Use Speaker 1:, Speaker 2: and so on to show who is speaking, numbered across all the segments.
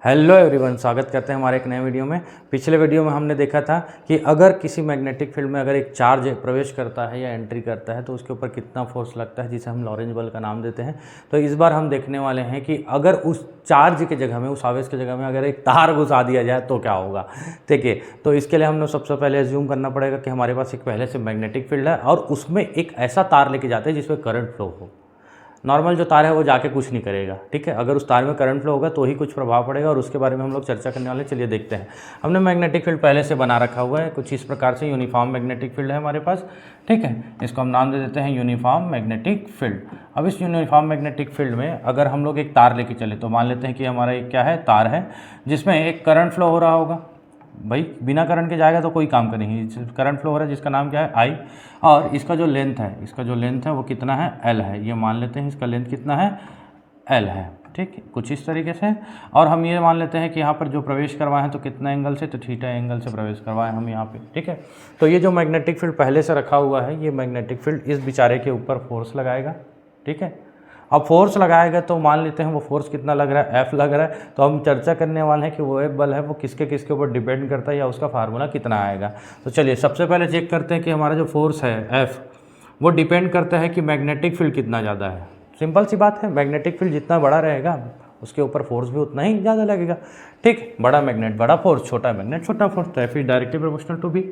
Speaker 1: Hello everyone, स्वागत करते हैं हमारे एक नए वीडियो में। पिछले वीडियो में हमने देखा था कि अगर किसी मैग्नेटिक फील्ड में अगर एक चार्ज प्रवेश करता है या एंट्री करता है तो उसके ऊपर कितना फोर्स लगता है, जिसे हम लॉरेंज बल का नाम देते हैं। तो इस बार हम देखने वाले हैं कि अगर उस चार्ज की जगह में, उस आवेश की जगह में अगर एक तार घुसा दिया जाए तो क्या होगा। ठीक है, तो इसके लिए हमने सबसे पहले एज्यूम करना पड़ेगा कि हमारे पास एक पहले से मैग्नेटिक फील्ड है और उसमें एक ऐसा तार लेके जाते हैं जिसमें करंट फ्लो हो। नॉर्मल जो तार है वो जाके कुछ नहीं करेगा। ठीक है, अगर उस तार में करंट फ्लो होगा तो ही कुछ प्रभाव पड़ेगा और उसके बारे में हम लोग चर्चा करने वाले। चलिए देखते हैं। हमने मैग्नेटिक फील्ड पहले से बना रखा हुआ है, कुछ इस प्रकार से यूनिफॉर्म मैग्नेटिक फील्ड है हमारे पास। ठीक है, इसको हम नाम दे देते हैं यूनिफॉर्म मैग्नेटिक फील्ड। अब इस यूनिफॉर्म मैग्नेटिक फील्ड में अगर हम लोग एक तार लेके चले तो मान लेते हैं कि हमारा एक क्या है, तार है जिसमें एक करंट फ्लो हो रहा होगा। भाई बिना करंट के जाएगा तो कोई काम का नहीं। करंट फ्लो हो रहा है जिसका नाम क्या है, आई, और इसका जो लेंथ है वो कितना है, एल है। ये मान लेते हैं इसका लेंथ कितना है, एल है। ठीक है, कुछ इस तरीके से। और हम ये मान लेते हैं कि यहाँ पर जो प्रवेश करवाए हैं तो कितना एंगल से, तो थीटा एंगल से प्रवेश करवाए हम यहाँ पे। ठीक है, तो ये जो मैग्नेटिक फील्ड पहले से रखा हुआ है, ये मैग्नेटिक फील्ड इस बेचारे के ऊपर फोर्स लगाएगा। ठीक है, अब फोर्स लगाएगा तो मान लेते हैं वो फोर्स कितना लग रहा है, एफ लग रहा है। तो हम चर्चा करने वाले हैं कि वो एफ बल है वो किसके किसके ऊपर डिपेंड करता है या उसका फार्मूला कितना आएगा। तो चलिए सबसे पहले चेक करते हैं कि हमारा जो फोर्स है एफ, वो डिपेंड करता है कि मैग्नेटिक फील्ड कितना ज़्यादा है। सिंपल सी बात है, मैग्नेटिक फील्ड जितना बड़ा रहेगा उसके ऊपर फोर्स भी उतना ही ज़्यादा लगेगा। ठीक, बड़ा मैग्नेट बड़ा फोर्स, छोटा मैग्नेट छोटा फोर्स, तो F is directly proportional to B.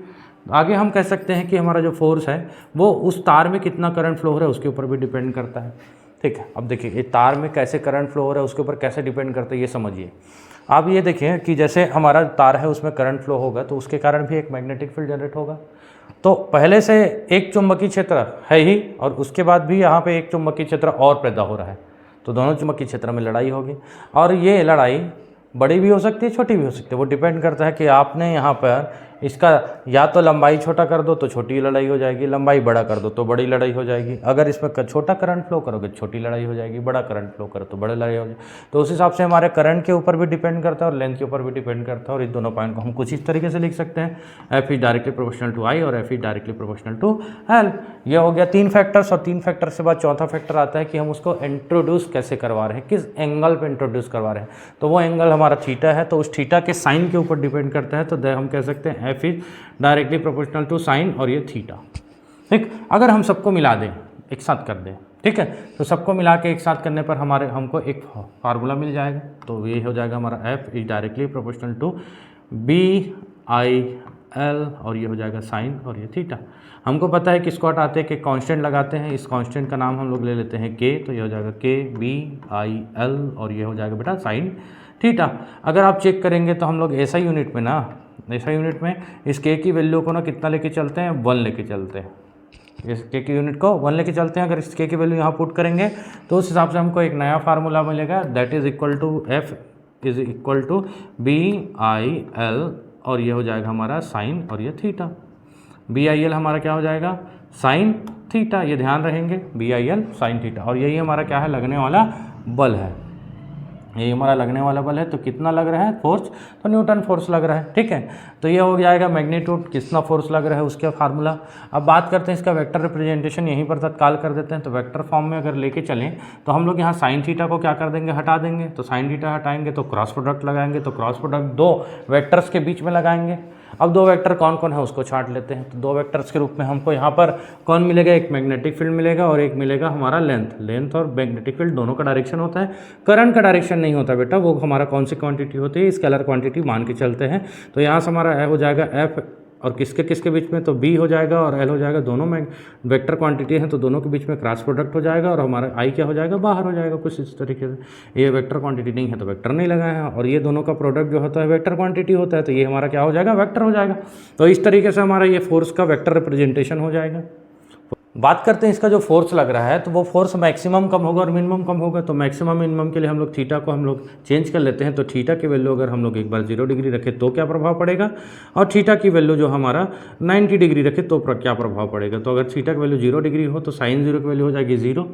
Speaker 1: आगे हम कह सकते हैं कि हमारा जो फोर्स है वो उस तार में कितना करंट फ्लो हो रहा है उसके ऊपर भी डिपेंड करता है। ठीक है, अब देखिए ये तार में कैसे करंट फ्लो हो रहा है उसके ऊपर कैसे डिपेंड करता है ये समझिए। आप ये देखिए कि जैसे हमारा तार है उसमें करंट फ्लो होगा तो उसके कारण भी एक मैग्नेटिक फील्ड जनरेट होगा। तो पहले से एक चुंबकीय क्षेत्र है ही और उसके बाद भी यहाँ पे एक चुंबकीय क्षेत्र और पैदा हो रहा है, तो दोनों चुंबकीय क्षेत्र में लड़ाई होगी। और ये लड़ाई बड़ी भी हो सकती है, छोटी भी हो सकती है। वो डिपेंड करता है कि आपने यहाँ पर इसका या तो लंबाई छोटा कर दो तो छोटी लड़ाई हो जाएगी, लंबाई बड़ा कर दो तो बड़ी लड़ाई हो जाएगी। अगर इसमें छोटा करंट फ्लो करोगे छोटी लड़ाई हो जाएगी, बड़ा करंट फ्लो करो तो बड़ी लड़ाई हो जाएगी। तो उस हिसाब से हमारे करंट के ऊपर भी डिपेंड करता है और लेंथ के ऊपर भी डिपेंड करता है। और इन दोनों पॉइंट को हम कुछ इस तरीके से लिख सकते हैं, F is directly proportional to I और F is directly proportional to L. ये हो गया 3 फैक्टर्स। और 3 फैक्टर से बाद चौथा फैक्टर आता है कि हम उसको इंट्रोड्यूस कैसे करवा रहे हैं, किस एंगल पे इंट्रोड्यूस करवा रहे हैं। तो वो एंगल हमारा थीटा है, तो उस थीटा के साइन के ऊपर डिपेंड करता है। तो हम कह सकते हैं F is directly proportional to sine और ये थीटा। ठीक, अगर हम सबको मिला दें, एक साथ कर दें, ठीक है, तो सबको मिला के एक साथ करने पर हमको एक फार्मूला मिल जाएगा। तो ये हो जाएगा हमारा F is directly proportional to B I L और ये हो जाएगा साइन और ये थीटा। हमको पता है कि इसको हटाते हैं कि कांस्टेंट लगाते हैं, इस कांस्टेंट का नाम हम लोग ले लेते हैं के। तो ये हो जाएगा के बी आई एल और ये हो जाएगा बेटा साइन थीटा। अगर आप चेक करेंगे तो हम लोग ऐसा यूनिट में ना, ऐसा यूनिट में इस के की वैल्यू को ना कितना लेके चलते हैं, 1 लेके चलते हैं। इस के की यूनिट को 1 लेके चलते हैं। अगर इस के की वैल्यू यहाँ पुट करेंगे तो उस हिसाब से हमको एक नया फार्मूला मिलेगा, that is equal to F is equal to B I L और ये हो जाएगा हमारा साइन और ये थीटा। बी आई एल हमारा क्या हो जाएगा, साइन थीटा। ये ध्यान रहेंगे, B I L sine theta. और यही हमारा क्या है, लगने वाला बल है। ये हमारा लगने वाला बल है। तो कितना लग रहा है फोर्स, तो न्यूटन फोर्स लग रहा है। ठीक है, तो ये हो जाएगा मैग्नीट्यूड, कितना फोर्स लग रहा है उसका फार्मूला। अब बात करते हैं इसका वेक्टर रिप्रेजेंटेशन, यहीं पर तत्काल कर देते हैं। तो वेक्टर फॉर्म में अगर लेके चलें तो हम लोग यहाँ साइन थीटा को क्या कर देंगे, हटा देंगे। तो साइन थीटा हटाएंगे तो क्रॉस प्रोडक्ट लगाएंगे, तो क्रॉस प्रोडक्ट 2 वेक्टर्स के बीच में लगाएंगे। अब 2 वेक्टर कौन कौन है उसको छांट लेते हैं। तो 2 वेक्टर्स के रूप में हमको यहाँ पर कौन मिलेगा, एक मैग्नेटिक फील्ड मिलेगा और एक मिलेगा हमारा लेंथ और मैग्नेटिक फील्ड दोनों का डायरेक्शन होता है, करंट का डायरेक्शन नहीं होता बेटा। वो हमारा कौन सी क्वांटिटी होती है, स्केलर क्वांटिटी मान के चलते हैं। तो यहाँ से हमारा हो जाएगा एफ और किसके किसके बीच में, तो बी हो जाएगा और एल हो जाएगा। दोनों में वेक्टर क्वांटिटी हैं तो दोनों के बीच में क्रॉस प्रोडक्ट हो जाएगा और हमारा आई क्या हो जाएगा, बाहर हो जाएगा। कुछ इस तरीके से। ये वेक्टर क्वांटिटी नहीं है तो वेक्टर नहीं लगाए हैं और ये दोनों का प्रोडक्ट जो होता है वेक्टर क्वांटिटी होता है, तो ये हमारा क्या हो जाएगा, वेक्टर हो जाएगा। तो इस तरीके से हमारा ये फोर्स का वेक्टर रिप्रेजेंटेशन हो जाएगा। बात करते हैं इसका जो फोर्स लग रहा है, तो वो फोर्स मैक्सिमम कम होगा और मिनिमम कम होगा। तो मैक्सिमम मिनिमम के लिए हम लोग थीटा को हम लोग चेंज कर लेते हैं। तो थीटा की वैल्यू अगर हम लोग एक बार 0 डिग्री रखें तो क्या प्रभाव पड़ेगा, और थीटा की वैल्यू जो हमारा 90 डिग्री रखे तो क्या प्रभाव पड़ेगा। तो अगर थीटा की वैल्यू 0 डिग्री हो तो साइन 0 की वैल्यू हो जाएगी 0।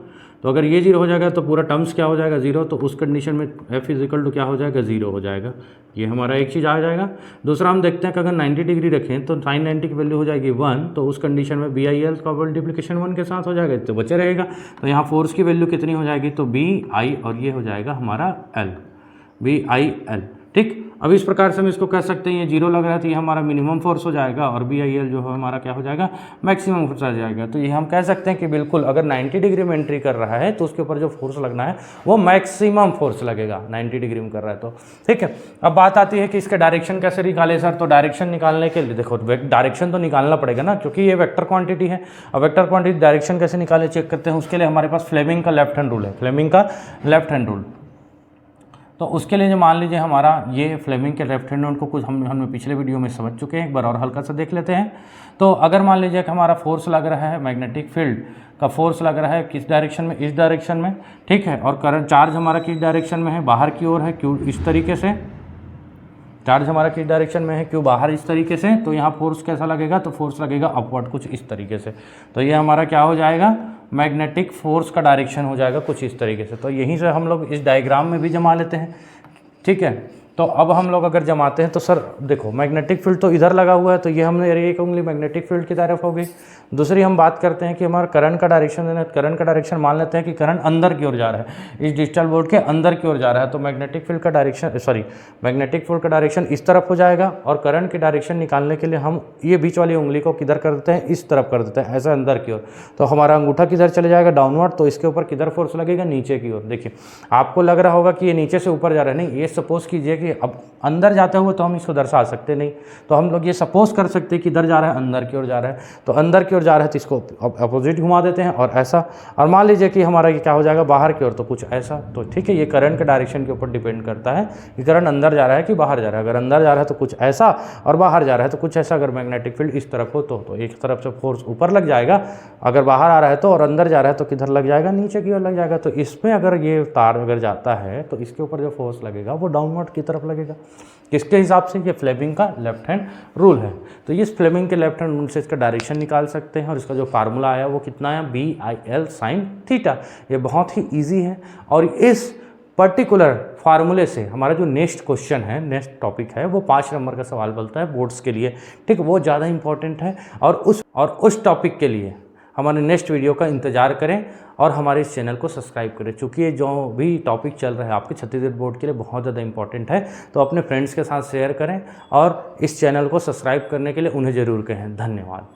Speaker 1: तो अगर ये 0 हो जाएगा तो पूरा टर्म्स क्या हो जाएगा, 0। तो उस कंडीशन में एफ इजिकल टू क्या हो जाएगा, 0 हो जाएगा। ये हमारा एक चीज़ आ जाएगा। दूसरा हम देखते हैं कि अगर 90 डिग्री रखें तो साइन 90 की वैल्यू हो जाएगी 1। तो उस कंडीशन में बी आई एल का मल्टीप्लिकेशन 1 के साथ हो जाएगा तो बचे रहेगा। तो यहाँ फोर्स की वैल्यू कितनी हो जाएगी, तो बी आई और ये हो जाएगा हमारा एल, बी आई एल। ठीक। अब इस प्रकार से हम इसको कह सकते हैं, ये 0 लग रहा है तो ये हमारा मिनिमम फोर्स हो जाएगा और BIL जो है हमारा क्या हो जाएगा, मैक्सिमम फोर्स आ जाएगा। तो ये हम कह सकते हैं कि बिल्कुल अगर 90 डिग्री में एंट्री कर रहा है तो उसके ऊपर जो फोर्स लगना है वो मैक्सिमम फोर्स लगेगा 90 डिग्री में कर रहा है तो, ठीक है। अब बात आती है कि इसके डायरेक्शन कैसे निकाले सर। तो डायरेक्शन निकालने के लिए देखो डायरेक्शन तो निकालना पड़ेगा ना, क्योंकि ये वेक्टर क्वांटिटी है। अब वेक्टर क्वांटिटी डायरेक्शन कैसे निकाले चेक करते हैं। उसके लिए हमारे पास फ्लेमिंग का लेफ्ट हैंड रूल है, फ्लेमिंग का लेफ्ट हैंड रूल। तो उसके लिए जो मान लीजिए हमारा ये फ्लेमिंग के लेफ्ट हैंड रूल को कुछ हमने पिछले वीडियो में समझ चुके हैं, एक बार और हल्का सा देख लेते हैं। तो अगर मान लीजिए कि हमारा फोर्स लग रहा है, मैग्नेटिक फील्ड का फोर्स लग रहा है किस डायरेक्शन में, इस डायरेक्शन में, ठीक है। और करंट चार्ज हमारा किस डायरेक्शन में है, बाहर की ओर है, क्यों इस तरीके से, चार्ज हमारा किस डायरेक्शन में है, क्यों बाहर इस तरीके से। तो यहाँ फोर्स कैसा लगेगा, तो फोर्स लगेगा अपवर्ड कुछ इस तरीके से। तो ये हमारा क्या हो जाएगा, मैग्नेटिक फोर्स का डायरेक्शन हो जाएगा कुछ इस तरीके से। तो यहीं से हम लोग इस डायग्राम में भी जमा लेते हैं, ठीक है। तो अब हम लोग अगर जमाते हैं तो सर देखो मैग्नेटिक फील्ड तो इधर लगा हुआ है, तो ये हमने एक उंगली मैग्नेटिक फील्ड की तरफ हो गई। दूसरी हम बात करते हैं कि हमारा करंट का डायरेक्शन देना है। करंट का डायरेक्शन मान लेते हैं कि करंट अंदर की ओर जा रहा है, इस डिजिटल बोर्ड के अंदर की ओर जा रहा है। तो मैग्नेटिक फील्ड का डायरेक्शन मैग्नेटिक फील्ड का डायरेक्शन इस तरफ हो जाएगा। और करंट की डायरेक्शन निकालने के लिए हम ये बीच वाली उंगली को किधर कर देते हैं, इस तरफ कर देते हैं, ऐसा अंदर की ओर। तो हमारा अंगूठा किधर चले जाएगा, डाउनवर्ड। तो इसके ऊपर किधर फोर्स लगेगा, नीचे की ओर। देखिए आपको लग रहा होगा कि ये नीचे से ऊपर जा रहा है, नहीं, ये सपोज कीजिए कि अब अंदर जाते हुए तो हम इसको दर्शा सकते नहीं, तो हम लोग ये सपोज कर सकते हैं कि इधर जा रहा है, अंदर की ओर जा रहा है। तो अंदर की ओर जा रहा है तो इसको अपोजिट घुमा देते हैं और ऐसा। और मान लीजिए कि हमारा ये क्या हो जाएगा, बाहर की ओर, तो कुछ ऐसा। तो ठीक है, ये करंट के डायरेक्शन के ऊपर डिपेंड करता है कि करंट अंदर जा रहा है कि बाहर जा रहा है। अगर अंदर जा रहा है तो कुछ ऐसा, और बाहर जा रहा है तो कुछ ऐसा। अगर मैग्नेटिक फील्ड इस तरफ हो तो एक तरफ से फोर्स ऊपर लग जाएगा, अगर बाहर आ रहा है तो, और अंदर जा रहा है तो किधर लग जाएगा, नीचे की ओर लग जाएगा। तो इसमें अगर ये तार अगर जाता है तो इसके ऊपर जो फोर्स लगेगा वो डाउनवर्ड की तरफ लगेगा। किसके हिसाब से, ये फ्लेमिंग का लेफ्ट हैंड रूल है। तो इस फ्लेमिंग के लेफ्ट हैंड रूल से इसका डायरेक्शन निकाल सकते हैं। और इसका जो फार्मूला आया वो कितना है, BIL sin थीटा। ये बहुत ही ईजी है। और इस पर्टिकुलर फार्मूले से हमारा जो नेक्स्ट क्वेश्चन है, नेक्स्ट टॉपिक है, वो 5 नंबर का सवाल बनता है बोर्ड्स के लिए, ठीक। वो ज़्यादा इंपॉर्टेंट है। और उस टॉपिक के लिए हमारे नेक्स्ट वीडियो का इंतज़ार करें और हमारे इस चैनल को सब्सक्राइब करें, क्योंकि ये जो भी टॉपिक चल रहा है आपके छत्तीसगढ़ बोर्ड के लिए बहुत ज़्यादा इंपॉर्टेंट है। तो अपने फ्रेंड्स के साथ शेयर करें और इस चैनल को सब्सक्राइब करने के लिए उन्हें ज़रूर कहें। धन्यवाद।